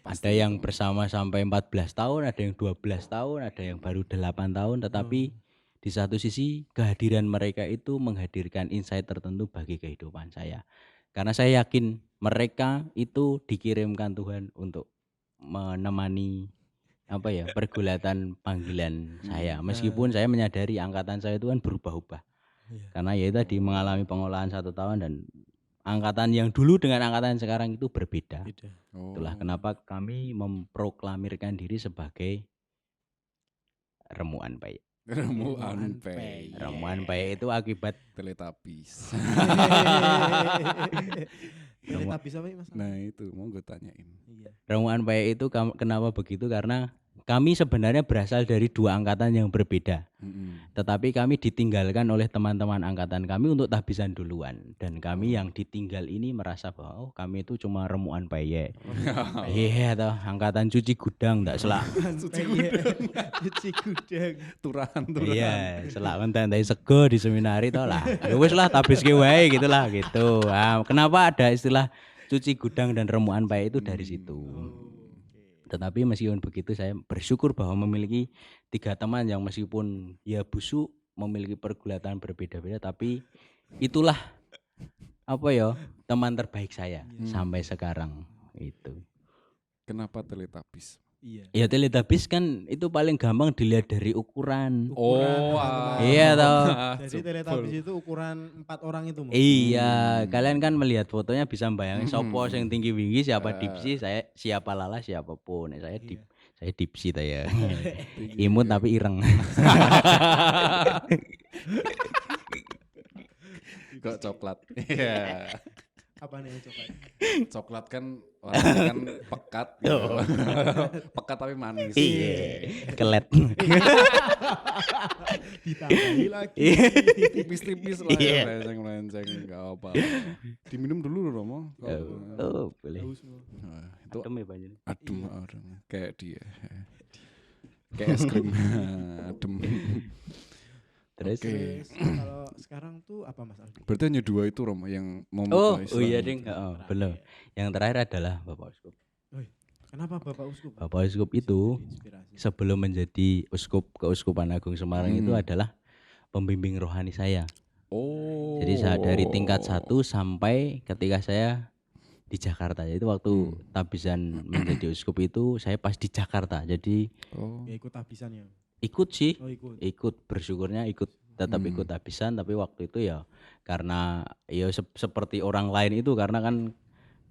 Ada yang bersama sampai 14 tahun, ada yang 12 tahun, ada yang baru 8 tahun, tetapi di satu sisi kehadiran mereka itu menghadirkan insight tertentu bagi kehidupan saya. Karena saya yakin mereka itu dikirimkan Tuhan untuk menemani pergulatan panggilan saya. Meskipun saya menyadari angkatan saya itu kan berubah-ubah. Karena ya tadi mengalami pengolahan 1 tahun dan angkatan yang dulu dengan angkatan sekarang itu berbeda. Itulah kenapa kami memproklamirkan diri sebagai Remuan Baik. Remuan Baik itu akibat Teletubbies. Teletubbies apa ya Mas? Nah itu mau gue tanyain. Remuan Baik itu kenapa begitu? Karena kami sebenarnya berasal dari 2 angkatan yang berbeda. Tetapi kami ditinggalkan oleh teman-teman angkatan kami untuk tahbisan duluan. Dan kami yang ditinggal ini merasa bahwa kami itu cuma Remuan Baik. Iya toh, angkatan cuci gudang ndak selak. Cuci gudang. Turahan. Iya, selak entek sego di seminari toh lah. Ya wis lah tahbiske wae gitulah gitu. Kenapa ada istilah cuci gudang dan Remuan Baik itu dari situ. Tetapi meskipun begitu saya bersyukur bahwa memiliki 3 teman yang meskipun ya busuk, memiliki pergulatan berbeda-beda, tapi itulah teman terbaik saya sampai sekarang itu. Kenapa Teletubbies? Ya Teletubbies kan itu paling gampang dilihat dari ukuran. Iya toh. Jadi Teletubbies itu ukuran 4 orang itu. Iya, kalian kan melihat fotonya bisa bayangin sopo yang tinggi-tinggi, siapa Dipsi, saya siapa Lala, siapapun. Saya Dipsi ya. Imut tapi ireng. Kok coklat. Iya. Apa nih yang coklat? Coklat kan warnanya kan pekat gitu. Pekat tapi manis. Iya, kelet. Ditambahi lagi. Tipis-tipis lah ya, melenceng-melenceng enggak apa. Diminum dulu Romo. Oh, boleh. Haus semua. Nah, itu Adem ya banyak. adem orang kayak dia. Kayak es krim adem. Terus Terus kalau sekarang tuh apa Mas Aldi? Berarti hanya 2 itu Romo yang mau oh istilahnya. iya ding, belum. Yang terakhir adalah Bapak Uskup. Woi, kenapa Bapak Uskup? Bapak Uskup itu Bisa jadi inspirasi. sebelum menjadi uskup Keuskupan Agung Semarang itu adalah pembimbing rohani saya. Oh. Jadi saya dari tingkat 1 sampai ketika saya di Jakarta. Itu waktu tabisan menjadi uskup itu saya pas di Jakarta. Jadi Oh. Ya ikut habisannya. ikut sih, Oh ikut. ikut bersyukurnya tetap ikut habisan, tapi waktu itu ya karena ya seperti orang lain itu karena kan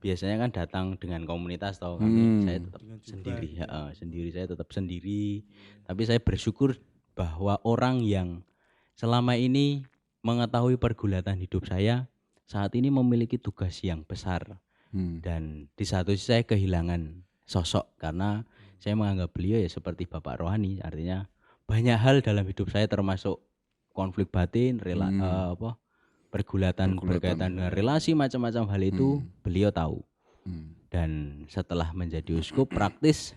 biasanya kan datang dengan komunitas atau saya tetap Dengan jubah sendiri gitu ya. sendiri saya tetap sendiri. Tapi saya bersyukur bahwa orang yang selama ini mengetahui pergulatan hidup saya saat ini memiliki tugas yang besar. Dan di satu sisi saya kehilangan sosok karena saya menganggap beliau ya seperti bapak rohani, artinya banyak hal dalam hidup saya termasuk konflik batin, pergulatan berkaitan dengan relasi macam-macam hal itu beliau tahu. Dan setelah menjadi uskup praktis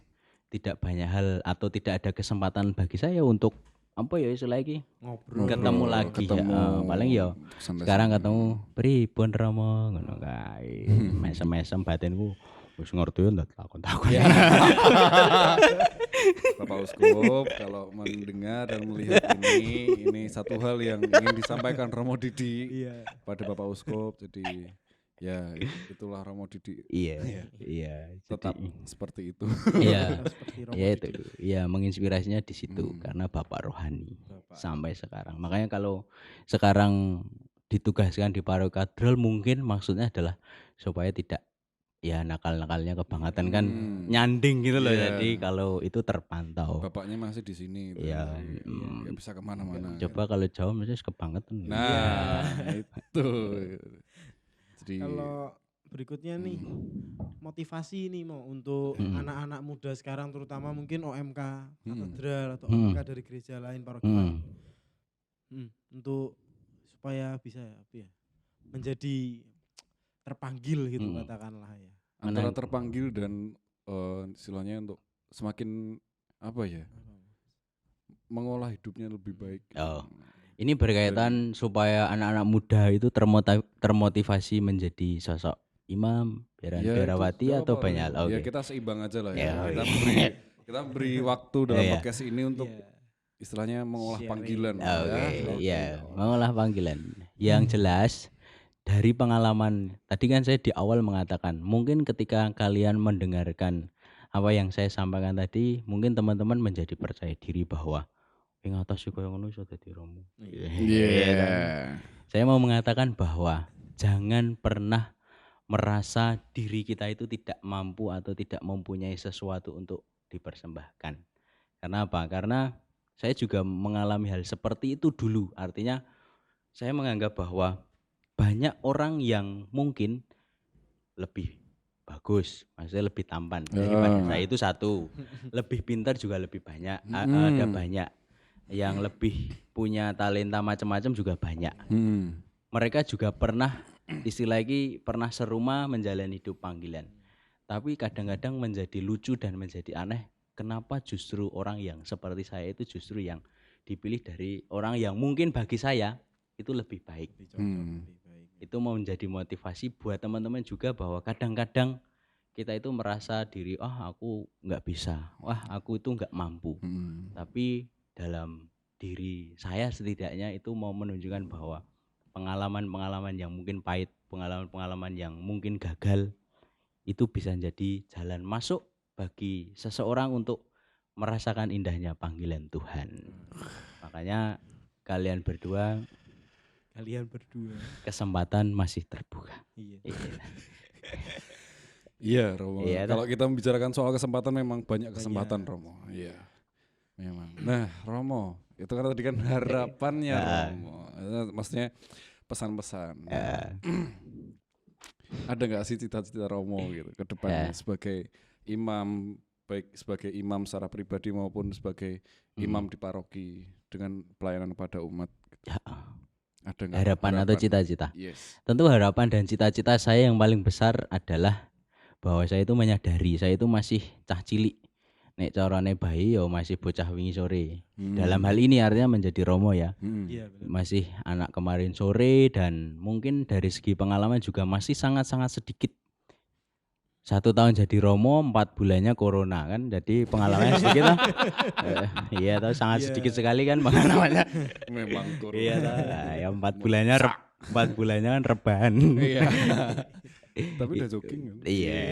tidak banyak hal atau tidak ada kesempatan bagi saya untuk apa ya istilah lagi Ngobrol. ketemu lagi ya. Paling ya sekarang ketemu pripun Romo ngono kae. Mesem-mesem batinku wis ngerti ndak takon-takon. Bapak Uskup kalau mendengar dan melihat ini satu hal yang ingin disampaikan Romo Didi Iya. pada Bapak Uskup. Jadi ya itulah Romo Didi. Iya. Tetap seperti itu. Iya. Seperti Romo Iya Didi. itu. Iya, menginspirasinya di situ karena bapak rohani sampai sekarang. Makanya kalau sekarang ditugaskan di Parokatedral mungkin maksudnya adalah supaya tidak ya nakal-nakalnya kebangetan kan nyanding gitu loh. Iya. Jadi kalau itu terpantau. Bapaknya masih di sini. Iya. Nggak bisa kemana-mana. Coba kalau jauh mesti kebangetan. Nah itu. Jadi Kalau berikutnya nih motivasi nih mau untuk anak-anak muda sekarang terutama mungkin OMK katedral atau OMK dari gereja lain parokial. Untuk supaya bisa menjadi terpanggil gitu katakanlah ya. antara terpanggil dan istilahnya untuk semakin apa ya mengolah hidupnya lebih baik. Oh. Ini berkaitan supaya anak-anak muda itu termotivasi menjadi sosok imam, biarawati atau banyak. Ya kita seimbang aja lah Ya, ya. Kita beri waktu dalam podcast ini untuk istilahnya mengolah panggilan. Ya, mengolah panggilan. Yang jelas dari pengalaman tadi kan saya di awal mengatakan mungkin ketika kalian mendengarkan apa yang saya sampaikan tadi, mungkin teman-teman menjadi percaya diri bahwa ing atas sih koyo ngono iso dadi romo. Saya mau mengatakan bahwa jangan pernah merasa diri kita itu tidak mampu atau tidak mempunyai sesuatu untuk dipersembahkan. Karena apa? Karena saya juga mengalami hal seperti itu dulu. Artinya saya menganggap bahwa banyak orang yang mungkin lebih bagus, maksudnya lebih tampan daripada saya itu satu. Lebih pintar juga lebih banyak, ada banyak. Yang lebih punya talenta macam-macam juga banyak. Mereka juga pernah istilah lagi pernah serumah menjalani hidup panggilan. Tapi kadang-kadang menjadi lucu dan menjadi aneh. Kenapa justru orang yang seperti saya itu justru yang dipilih dari orang yang mungkin bagi saya itu lebih baik. Itu mau menjadi motivasi buat teman-teman juga bahwa kadang-kadang kita itu merasa diri, aku nggak bisa, aku itu nggak mampu. Tapi dalam diri saya setidaknya itu mau menunjukkan bahwa pengalaman-pengalaman yang mungkin pahit, pengalaman-pengalaman yang mungkin gagal itu bisa jadi jalan masuk bagi seseorang untuk merasakan indahnya panggilan Tuhan. Makanya kalian berdua kesempatan masih terbuka. Iya Romo. Iya, kalau kita membicarakan soal kesempatan memang banyak kesempatan Romo. Iya. Memang. Nah, Romo, itu kan tadi kan harapannya Romo. Maksudnya pesan-pesan. ada nggak sih cita-cita Romo gitu ke depannya sebagai imam, baik sebagai imam secara pribadi maupun sebagai imam di paroki dengan pelayanan pada umat gitu. Ada nggak harapan atau cita-cita? Yes. Tentu harapan dan cita-cita saya yang paling besar adalah bahwa saya itu menyadari saya itu masih cah cilik. Nek carane bayi ya masih bocah wingi sore. Dalam hal ini artinya menjadi Romo ya. Iya, benar. Masih anak kemarin sore dan mungkin dari segi pengalaman juga masih sangat-sangat sedikit. 1 tahun jadi Romo, 4 bulannya corona kan. Jadi pengalamannya sedikit lah. Iya tahu sangat sedikit sekali kan pengalamannya. Memang corona. Iya tahu. Ya 4 bulannya kan rebahan. Iya. Tapi udah jogging kan? Iya.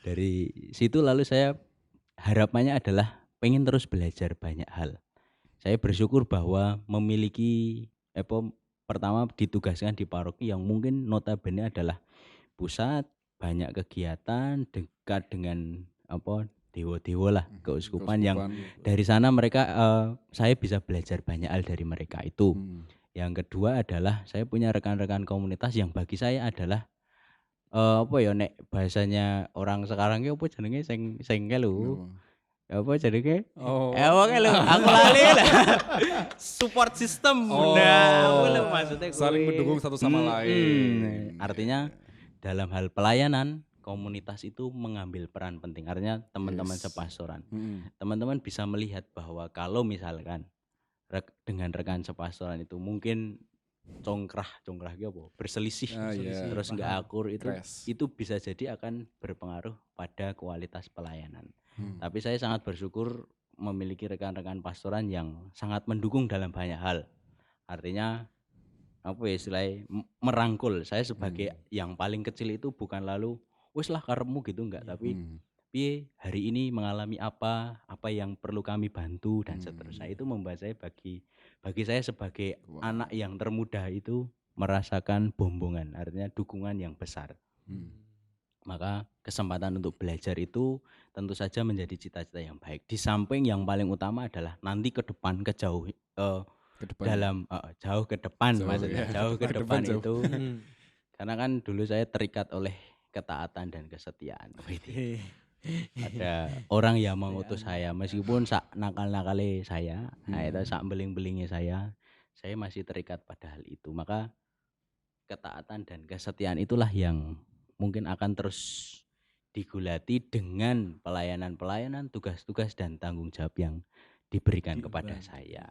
Dari situ lalu saya harapannya adalah pengen terus belajar banyak hal. Saya bersyukur bahwa memiliki pertama ditugaskan di paroki yang mungkin notabene adalah pusat banyak kegiatan dekat dengan dewa-dewa lah keuskupan yang dari sana mereka saya bisa belajar banyak hal dari mereka itu. Yang kedua adalah saya punya rekan-rekan komunitas yang bagi saya adalah nek bahasanya orang sekarang ki apa jenenge sengkel lho. Apa jenenge? Oke lho, aku lali lah. Support system. Nah, lho maksudnya saling mendukung satu sama lain. Artinya dalam hal pelayanan komunitas itu mengambil peran penting. Artinya teman-teman sepastoran. Teman-teman bisa melihat bahwa kalau misalkan dengan rekan sepastoran itu mungkin congkrah apa berselisih terus nggak akur itu bisa jadi akan berpengaruh pada kualitas pelayanan. Tapi saya sangat bersyukur memiliki rekan-rekan pastoran yang sangat mendukung dalam banyak hal. Artinya istilahnya merangkul saya sebagai yang paling kecil itu bukan lalu wis lah karepmu gitu enggak, tapi piye hari ini mengalami apa yang perlu kami bantu dan seterusnya. Itu membuat saya bagi saya sebagai anak yang termuda itu merasakan bombongan, artinya dukungan yang besar. Maka kesempatan untuk belajar itu tentu saja menjadi cita-cita yang baik. Di samping yang paling utama adalah nanti ke depan jauh ke depan maksudnya jauh ke depan itu karena kan dulu saya terikat oleh ketaatan dan kesetiaan. Ada orang yang mengutus saya meskipun sak nakal-nakale saya, itu sak beling-belingnya saya masih terikat pada hal itu. Maka ketaatan dan kesetiaan itulah yang mungkin akan terus digulati dengan pelayanan-pelayanan, tugas-tugas dan tanggung jawab yang diberikan kepada saya.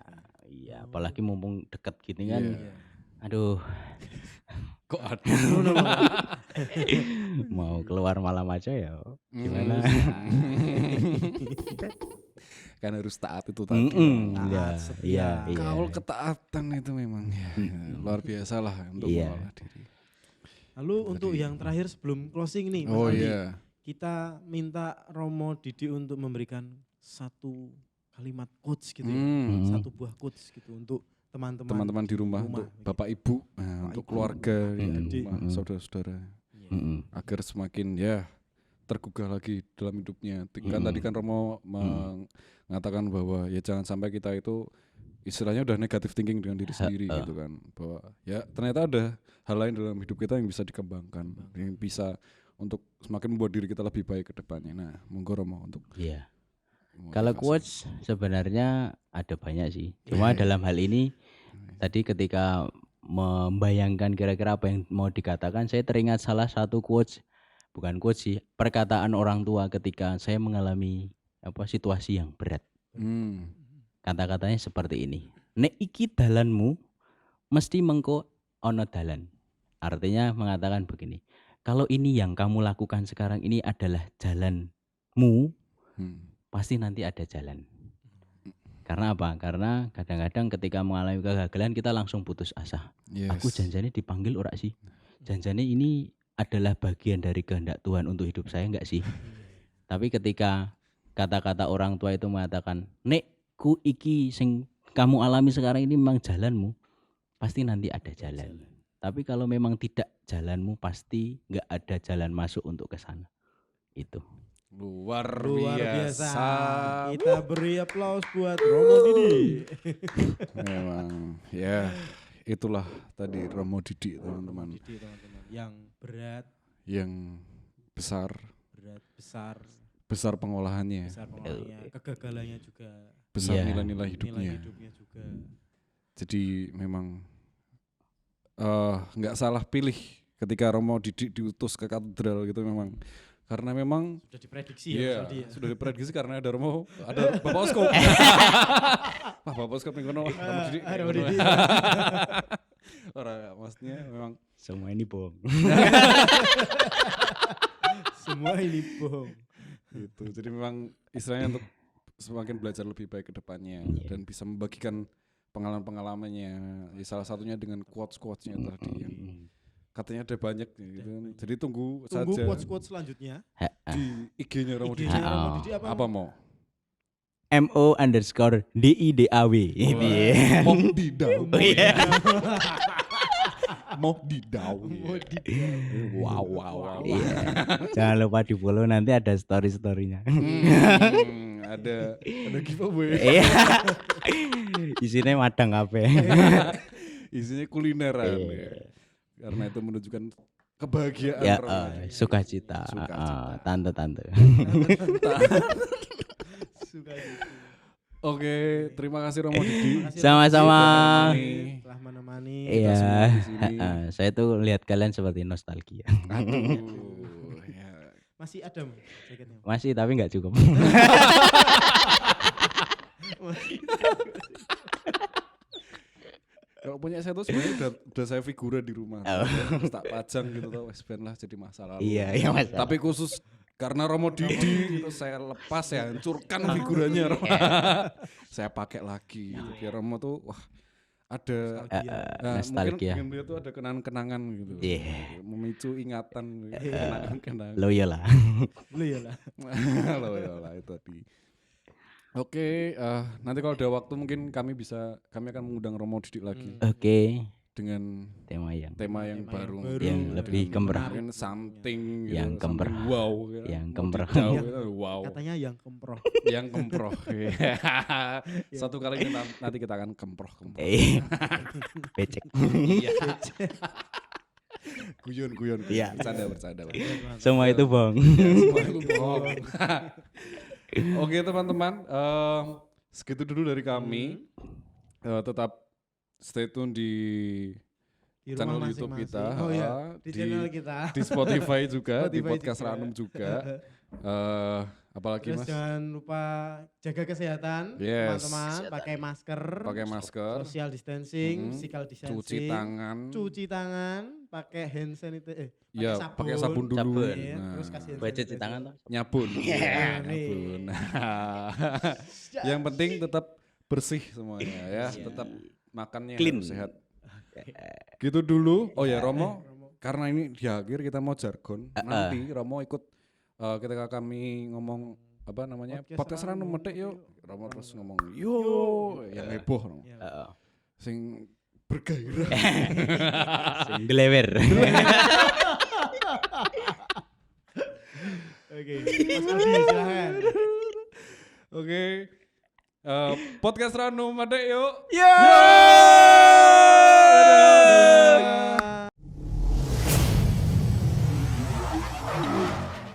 Iya, apalagi mumpung deket gini kan. Aduh. Kok aduh. Mau keluar malam aja ya. Gimana? Kan harus taat itu tadi. Iya. Kaul ketaatan itu memang luar biasa lah untuk mengolah diri. Lalu untuk yang terakhir sebelum closing nih, Mas Andi, kita minta Romo Didi untuk memberikan satu kalimat quotes gitu ya, satu buah quotes gitu untuk teman-teman di rumah, untuk bapak ibu, untuk keluarga, saudara-saudara, agar semakin tergugah lagi dalam hidupnya. Kan tadi kan Romo mengatakan bahwa ya jangan sampai kita itu istilahnya udah negatif thinking dengan diri sendiri gitu kan, bahwa ya ternyata ada hal lain dalam hidup kita yang bisa dikembangkan, yang bisa untuk semakin membuat diri kita lebih baik ke depannya. Nah, monggo Romo untuk kalau quotes sebenarnya ada banyak sih. Cuma dalam hal ini tadi ketika membayangkan kira-kira apa yang mau dikatakan, saya teringat salah satu quotes, bukan quotes sih, perkataan orang tua ketika saya mengalami situasi yang berat. Kata-katanya seperti ini. Nek iki dalanmu mesti mengko ono dalan. Artinya mengatakan begini. Kalau ini yang kamu lakukan sekarang ini adalah jalanmu, pasti nanti ada jalan. Karena apa? Karena kadang-kadang ketika mengalami kegagalan kita langsung putus asa. Aku janjane dipanggil ora sih? Janjane ini adalah bagian dari kehendak Tuhan untuk hidup saya enggak sih? Tapi ketika kata-kata orang tua itu mengatakan, "Nek ku iki sing kamu alami sekarang ini memang jalanmu, pasti nanti ada jalan. Tapi kalau memang tidak jalanmu, pasti enggak ada jalan masuk untuk ke sana." Itu. Luar biasa. Kita beri aplaus buat Romo Didi. Memang itulah tadi Romo Didi teman-teman. Yang berat, yang besar besar pengolahannya, pengolahannya, kegagalannya juga, besar Iya. nilai-nilai hidupnya. juga. Jadi memang nggak salah pilih ketika Romo Didik diutus ke katedral gitu memang. Karena memang Sudah diprediksi iya, tadi ya. sudah diprediksi karena ada Bapak Oskop. Wah, Bapak Oskop yang kono, Romo Didik. Romo Didik. Orang maksudnya memang Semua ini bohong. Semua ini bohong. gitu. Jadi memang istilahnya untuk semakin belajar lebih baik ke depannya dan bisa membagikan pengalaman-pengalamannya. Ya, salah satunya dengan quotes-quotesnya tadi yang katanya ada banyak gitu. Jadi tunggu saja quotes-quotes selanjutnya di IG-nya Romo IG-nya Didik. Romo Didik Apa mau? MO_DIDAW. Mau didau. Iya. Mau didau. Wow. Iya. Jangan lupa di follow, nanti ada story-storynya. Ada giveaway. Iya. Isinya madang kabeh. Isinya kulineran. Ya. Karena itu menunjukkan kebahagiaan Ya, Romo. sukacita. Tante-tante. Oke, terima kasih Romo Didi. Sama-sama. Telah menemani. Iya. di sini. Saya tuh lihat kalian seperti nostalgia. Aduh. Ya. Masih ada jaketnya. Masih, tapi nggak cukup. Kalau punya saya tuh sebenarnya udah saya figura di rumah. Terus tak pajang gitu tau, ben lah jadi masa lalu. Iya, Mas. Tapi khusus karena Romo Didi itu saya lepas, saya hancurkan figuranya Romo. Saya pakai lagi gitu. Biar Romo tuh wah ada nostalgia. mungkin dia tuh ada kenangan-kenangan gitu. Iya. Memicu ingatan kenangan-kenangan. Loyola. Loyola itu tadi. Oke, nanti kalau ada waktu mungkin kami akan mengundang Romo Didik lagi Oke. dengan Tema yang baru, yang lebih kemprah. mungkin something gitu, Yang kemprah. something wow gitu. Yang Mau kemprah. didau gitu, wow. Katanya yang kemproh. Yang kemproh. Satu kali ini nanti kita akan kemproh. Becek. Guyon. Iya. Bercanda. Semua itu bohong. Semua itu bohong. Oke teman-teman, segitu dulu dari kami. Tetap stay tune di channel rumah YouTube masing-masing. kita, Oh iya, di channel kita. di Spotify juga, di Spotify podcast juga. Ranum juga. Apalagi Terus Mas? jangan lupa jaga kesehatan, Yes. teman-teman. Pakai masker. Pakai masker, Social distancing, physical distancing. cuci tangan, pakai hand sanitizer. ya pakai sabun dulu. Sabun. Iya, Nah, terus kasih hand Buat cuci sanitizer. tangan tuh. nyabun. Yeah. Nyabun. Yang penting tetap bersih semuanya ya, tetap makannya Clean. harus sehat. Gitu dulu. Oh ya Romo, karena ini di akhir kita mau jargon. Nanti Romo ikut ketika kami ngomong apa namanya podcast Ranum Medek yuk. Romo terus ngomong yo yang heboh Romo. Sing bergairah. Sing gelewer. Oke, Mas Aldi silakan. Oke. Podcast Ranum Medek yuk. Yo.